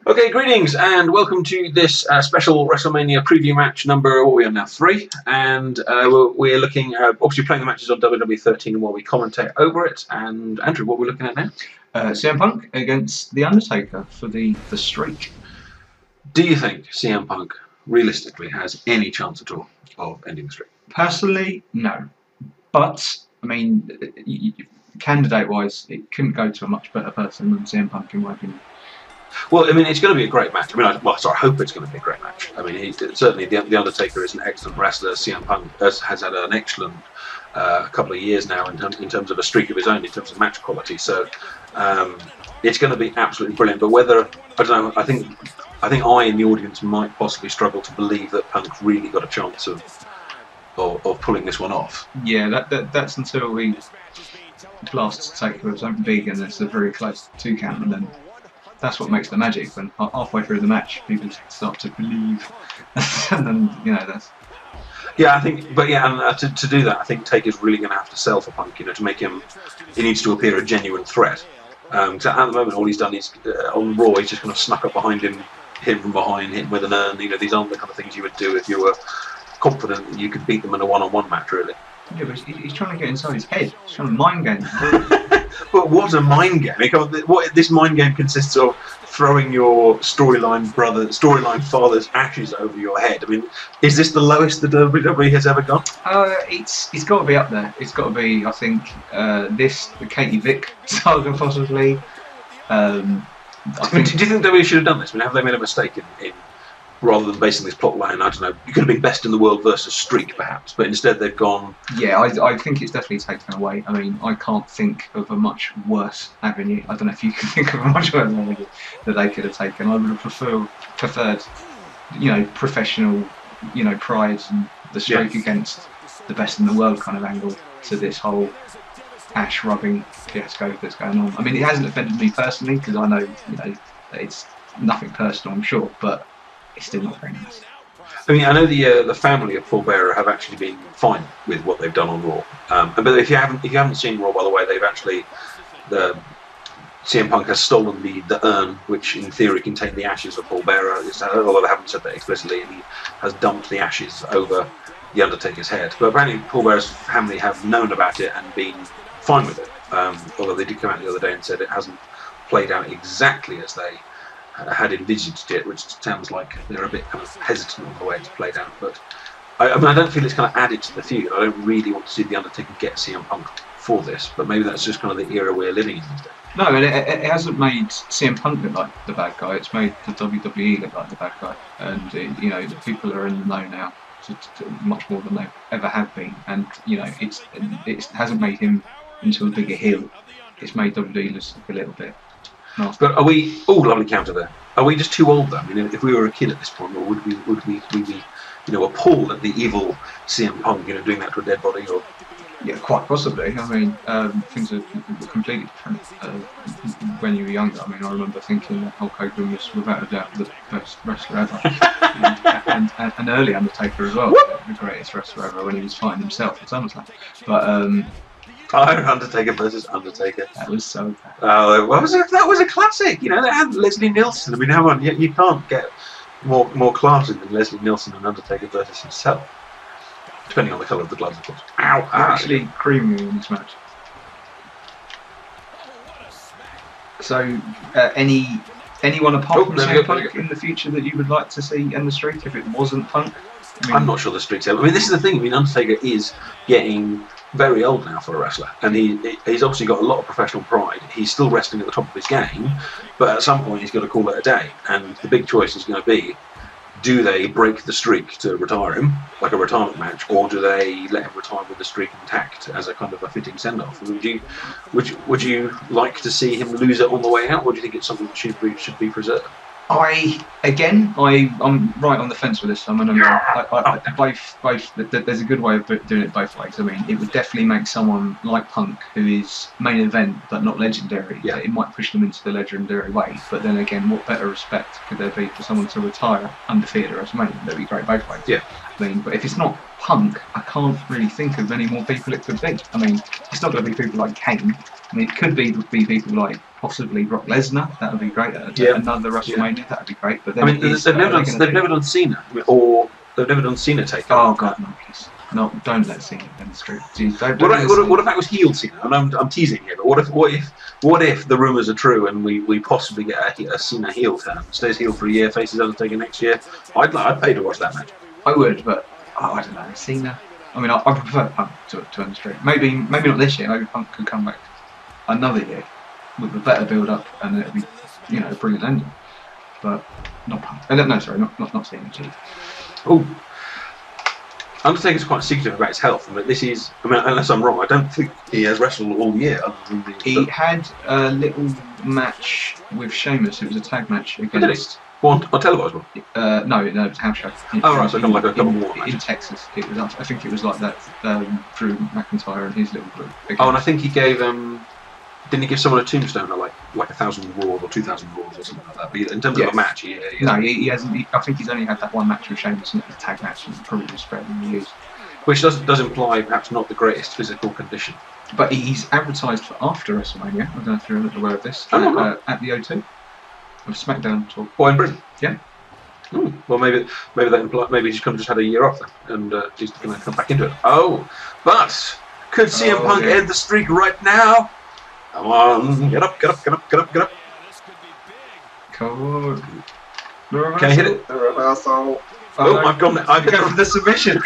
Okay, greetings and welcome to this special WrestleMania preview match number, what are we on now, 3, and we're looking at, obviously playing the matches on WWE 13 while we commentate over it, and Andrew, what we're looking at now? CM Punk against The Undertaker for the streak. Do you think CM Punk realistically has any chance at all of ending the streak? Personally, no. But, I mean, candidate-wise, it couldn't go to a much better person than CM Punk in my opinion. Well, I mean, it's going to be a great match. I mean, I hope it's going to be a great match. I mean, certainly the Undertaker is an excellent wrestler. CM Punk has had an excellent couple of years now in terms of a streak of his own, in terms of match quality. So it's going to be absolutely brilliant. But whether, I don't know, I think I in the audience might possibly struggle to believe that Punk really got a chance of pulling this one off. Yeah, that's until we blast Taker with something big and it's a very close 2 count, and then that's what makes the magic, when halfway through the match people start to believe. And then, you know, that's... Yeah, I think, but yeah, and to do that, I think Taker's really going to have to sell for Punk, you know, to make him, he needs to appear a genuine threat. So at the moment, all he's done is, on Raw, he's just kind of snuck up behind him, hit from behind, hit him with an urn. You know, these aren't the kind of things you would do if you were confident that you could beat them in a one-on-one match, really. Yeah, but he's trying to get inside his head. He's trying to mind game. But what a mind game! What this mind game consists of throwing your storyline father's ashes over your head. I mean, is this the lowest the WWE has ever gone? It's got to be up there. It's got to be, I think, the Katie Vick saga possibly. Do you think WWE should have done this? I mean, have they made a mistake in rather than basing this plot line, I don't know, you could have been best in the world versus streak perhaps, but instead they've gone... Yeah, I think it's definitely taken away. I mean, I can't think of a much worse avenue. I don't know if you can think of a much worse avenue that they could have taken. I would have preferred, you know, professional, you know, pride and the streak against the best in the world kind of angle to this whole ash rubbing fiasco that's going on. I mean, it hasn't offended me personally, because I know, you know, it's nothing personal, I'm sure, but it's still not very nice. I mean, I know the family of Paul Bearer have actually been fine with what they've done on Raw. But if you haven't seen Raw, by the way, they've actually CM Punk has stolen the urn, which in theory contained the ashes of Paul Bearer. Although they haven't said that explicitly, and he has dumped the ashes over the Undertaker's head. But apparently, Paul Bearer's family have known about it and been fine with it. Although they did come out the other day and said it hasn't played out exactly as they had envisaged it, which sounds like they're a bit kind of hesitant on the way it's played out. But I mean, I don't feel it's kind of added to the feud. I don't really want to see the Undertaker get CM Punk for this, but maybe that's just kind of the era we're living in these days. No, and it hasn't made CM Punk look like the bad guy. It's made the WWE look like the bad guy, and you know, the people are in the know now, much more than they ever have been. And you know, it hasn't made him into a bigger heel. It's made WWE look a little bit. But are we? Oh, lovely counter there. Are we just too old though? I mean, if we were a kid at this point, or would we be, you know, appalled at the evil CM Punk, you know, doing that to a dead body? Or yeah, quite possibly. I mean, things are completely different when you were younger. I mean, I remember thinking that Hulk Hogan was without a doubt the best wrestler ever, and early Undertaker as well, the greatest wrestler ever when he was fighting himself at SummerSlam. But Undertaker versus Undertaker. That was so bad. Oh, that was a classic. You know, they had Leslie Nielsen. I mean, come on, you can't get more classy than Leslie Nielsen and Undertaker versus himself. Depending on the colour of the gloves, of course. Ow! You're actually creamy in this match. So, anyone apart from CM Punk in the future that you would like to see end the streak if it wasn't Punk? I mean, I'm not sure the streak's ever. I mean, this is the thing. I mean, Undertaker is getting very old now for a wrestler, and he's obviously got a lot of professional pride. He's still wrestling at the top of his game, but at some point he's got to call it a day. And the big choice is going to be: do they break the streak to retire him, like a retirement match, or do they let him retire with the streak intact as a kind of a fitting send-off? Would you like to see him lose it on the way out, or do you think it's something that should be preserved? I'm right on the fence with this. I mean, there's a good way of doing it both ways. I mean, it would definitely make someone like Punk, who is main event but not legendary, it might push them into the legendary way. But then again, what better respect could there be for someone to retire undefeated at WrestleMania? That'd be great both ways. Yeah. I mean, but if it's not Punk, I can't really think of any more people it could be. I mean, it's not going to be people like Kane. I mean, it could be people like possibly Brock Lesnar. That would be great. Another WrestleMania. That would be great. But then I mean, they've never done Cena, or they've never done Cena takeover. Oh God, no, please. No, don't let Cena in the street. Jeez, what if that was heel Cena? And I'm teasing here, but what if the rumours are true and we possibly get a Cena heel turn? Stays heel for a year, faces Undertaker next year. I'd pay to watch that match. I would, but I don't know, Cena. I mean, I prefer Punk to earn the streak. Maybe not this year. Maybe Punk could come back another year with a better build-up, and it'd be, a brilliant ending. But not Punk. No, sorry, not Cena. Oh. Undertaker's quite secretive about his health, but this is, unless I'm wrong, I don't think he has wrestled all year. He had a little match with Sheamus. It was a tag match against... On televised one? No, it was a house show. Oh, right, so kind of like a double war match. In Texas. It was, I think it was like that, Drew McIntyre and his little group. Oh, and I think he gave... didn't he give someone a tombstone or like 1,000 Raws or 2,000 Raws or something like that? But in terms of a match, he hasn't. I think he's only had that one match with Sheamus, and it was a tag match, and probably just better than he used. Which does imply perhaps not the greatest physical condition. But he's advertised for after WrestleMania. I don't know if you're aware of this. At the O2 of SmackDown talk. Oh, in Britain. Yeah. Well, maybe that implies he's kind of just had a year off then, and he's going to come back into it. Oh, but could CM Punk end the streak right now? Come on, get up. Come on. Can I hit it? The reversal. I've gone for the submission.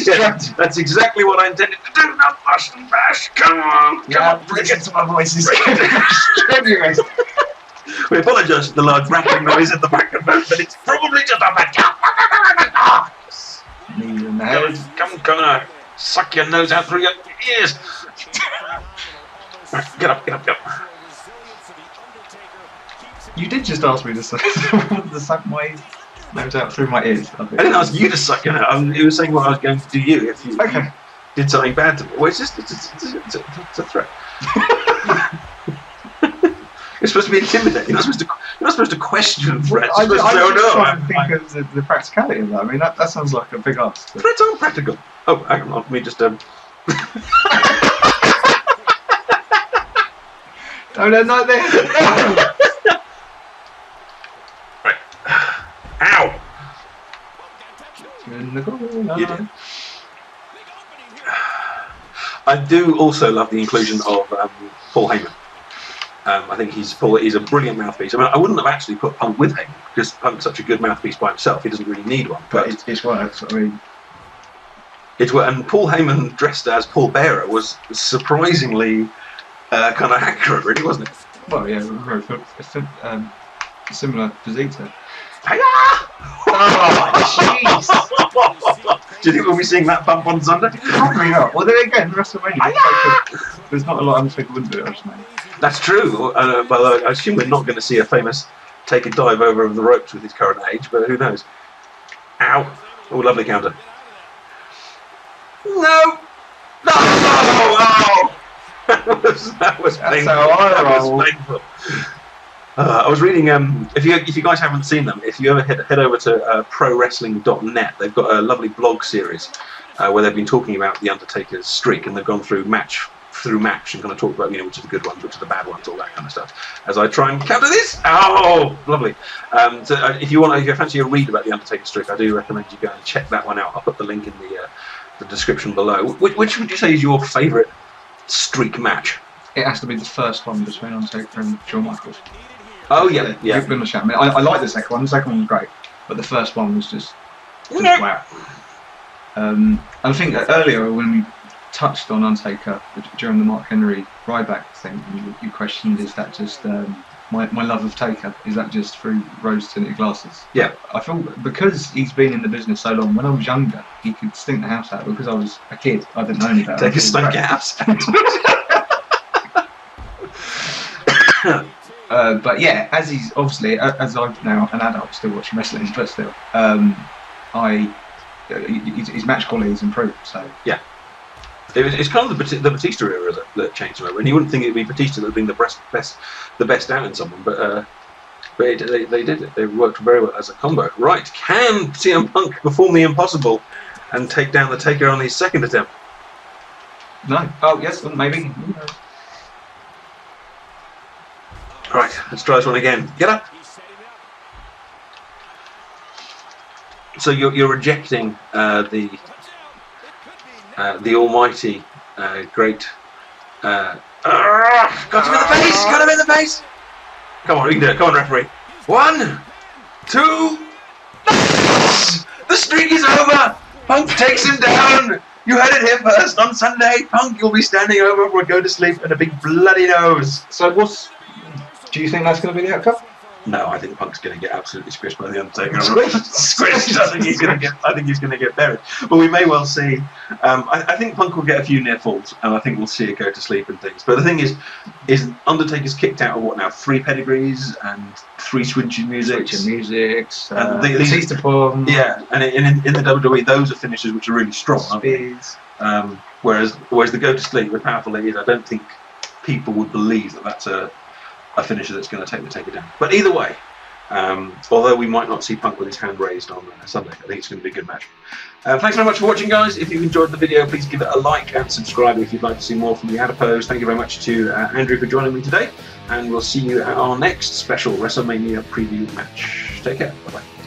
Yeah, that's exactly what I intended to do. Now bust and bash. Come on, bring it to my voices. We apologise for the large rattling noise in the background, but it's probably just a bad Come on, suck your nose out through your ears. Get up. You did just ask me to suck my nose out through my ears. I didn't ask you to suck it out. It was saying what I was going to do you if you did something bad to me. Well, it's a threat. You're supposed to be intimidating. You're not supposed to question threats. I'm just trying to think of the practicality of that. I mean, that sounds like a big ask. Threats aren't practical. Oh, hang on. Let me just... No, not there. Right. Ow! You did. I do also love the inclusion of Paul Heyman. I think he's a brilliant mouthpiece. I mean, I wouldn't have actually put Punk with Heyman because Punk's such a good mouthpiece by himself. He doesn't really need one. But it's worked. I mean, it's worked. And Paul Heyman dressed as Paul Bearer was surprisingly kind of accurate, really, wasn't it? Well, yeah, similar physique to. Oh, jeez! Do you think we'll be seeing that bump on Sunday? Probably not. Well, then again, WrestleMania. There's not a lot Undertaker wouldn't do at WrestleMania. That's true. But I assume we're not going to see a famous take a dive over the ropes with his current age. But who knows? Ow! Oh, lovely counter. No! No! Oh! That was painful. That was painful. I was reading. If you guys haven't seen them, if you ever head over to prowrestling.net, they've got a lovely blog series where they've been talking about the Undertaker's streak, and they've gone through match and kind of talked about which are the good ones, which are the bad ones, all that kind of stuff. As I try and counter this. Oh, lovely. So if you fancy a read about the Undertaker streak, I do recommend you go and check that one out. I'll put the link in the description below. Which would you say is your favourite streak match? It has to be the first one between Undertaker and Shawn Michaels. Oh yeah. Give them a shout. I like the second one. The second one was great, but the first one was just wow. I think that earlier when we touched on Undertaker during the Mark Henry Ryback thing, you questioned, is that just my love of Taker? Is that just through rose-tinted glasses? Yeah. I feel because he's been in the business so long. When I was younger, he could stink the house out. Because I was a kid, I didn't know any better. Taker stunk the house out. But yeah, as he's obviously, as I'm now an adult still watching wrestling, but still, his match quality is improved. So yeah, it's kind of the Batista era that changed him over, and you wouldn't think it'd be Batista that would bring the best out in someone, but they did it. They worked very well as a combo. Right? Can CM Punk perform the impossible and take down the Taker on his second attempt? No. Oh yes, maybe. Right, let's try this one again. Get up. So you're rejecting the almighty great. Got him in the face! Got him in the face! Come on, we can do it. Come on, referee. 1, 2. The streak is over. Punk takes him down. You heard it here first. On Sunday, Punk will be standing over for a go to sleep and a big bloody nose. So do you think that's going to be the outcome? No, I think Punk's going to get absolutely squished by the Undertaker. Squished. I think he's going to get buried. But we may well see. I think Punk will get a few near falls, and I think we'll see it go to sleep and things. But the thing is Undertaker's kicked out of what now? 3 pedigrees and 3 switching musics. Batista Bomb. Yeah, and in the WWE, those are finishes which are really strong. Whereas the go to sleep, the powerful it is, I don't think people would believe that that's a finisher that's going to take the Taker down. But either way, although we might not see Punk with his hand raised on Sunday, I think it's going to be a good match. Thanks very much for watching, guys. If you've enjoyed the video, please give it a like and subscribe if you'd like to see more from TheAdipose. Thank you very much to Andrew for joining me today, and we'll see you at our next special WrestleMania preview match. Take care. Bye-bye.